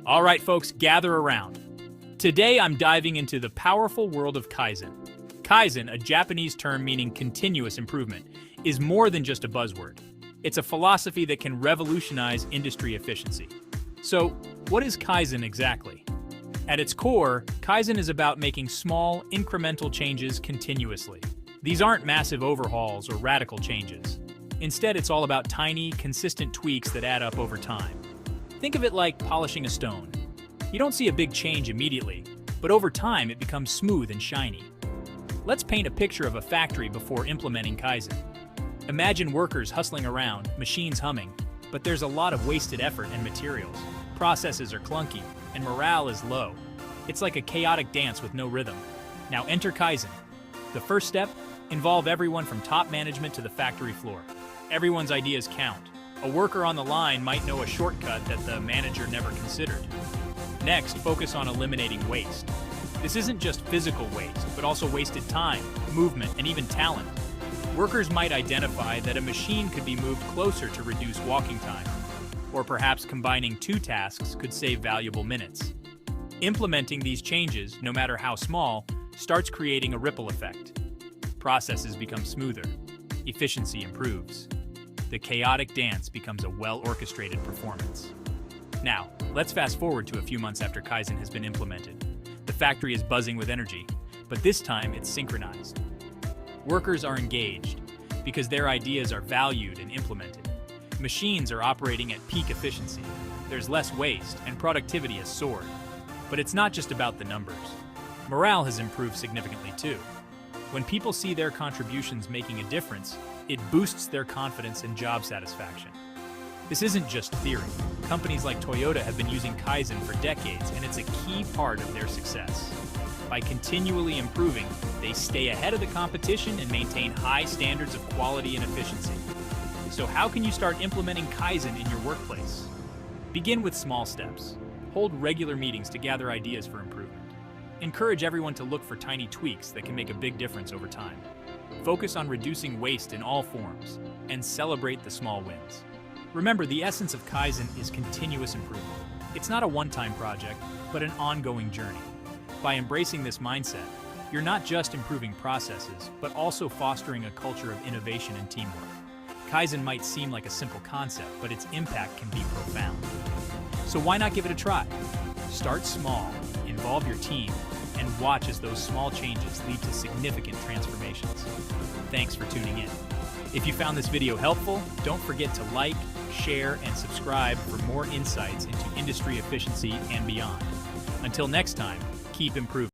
All right, folks, gather around. Today, I'm diving into the powerful world of Kaizen. Kaizen, a Japanese term meaning continuous improvement, is more than just a buzzword. It's a philosophy that can revolutionize industry efficiency. So, what is Kaizen exactly? At its core, Kaizen is about making small, incremental changes continuously. These aren't massive overhauls or radical changes. Instead, it's all about tiny, consistent tweaks that add up over time. Think of it like polishing a stone. You don't see a big change immediately, but over time it becomes smooth and shiny. Let's paint a picture of a factory before implementing Kaizen. Imagine workers hustling around, machines humming, but there's a lot of wasted effort and materials. Processes are clunky, and morale is low. It's like a chaotic dance with no rhythm. Now enter Kaizen. The first step: involve everyone from top management to the factory floor. Everyone's ideas count. A worker on the line might know a shortcut that the manager never considered. Next, focus on eliminating waste. This isn't just physical waste, but also wasted time, movement, and even talent. Workers might identify that a machine could be moved closer to reduce walking time, or perhaps combining two tasks could save valuable minutes. Implementing these changes, no matter how small, starts creating a ripple effect. Processes become smoother. Efficiency improves. The chaotic dance becomes a well-orchestrated performance. Now, let's fast forward to a few months after Kaizen has been implemented. The factory is buzzing with energy, but this time it's synchronized. Workers are engaged because their ideas are valued and implemented. Machines are operating at peak efficiency. There's less waste and productivity has soared. But it's not just about the numbers. Morale has improved significantly too. When people see their contributions making a difference, it boosts their confidence and job satisfaction. This isn't just theory. Companies like Toyota have been using Kaizen for decades, and it's a key part of their success. By continually improving, they stay ahead of the competition and maintain high standards of quality and efficiency. So how can you start implementing Kaizen in your workplace? Begin with small steps. Hold regular meetings to gather ideas for improvement. Encourage everyone to look for tiny tweaks that can make a big difference over time. Focus on reducing waste in all forms, and celebrate the small wins. Remember, the essence of Kaizen is continuous improvement. It's not a one-time project, but an ongoing journey. By embracing this mindset, you're not just improving processes, but also fostering a culture of innovation and teamwork. Kaizen might seem like a simple concept, but its impact can be profound. So why not give it a try? Start small, involve your team, and watch as those small changes lead to significant transformations. Thanks for tuning in. If you found this video helpful, don't forget to like, share, and subscribe for more insights into industry efficiency and beyond. Until next time, keep improving.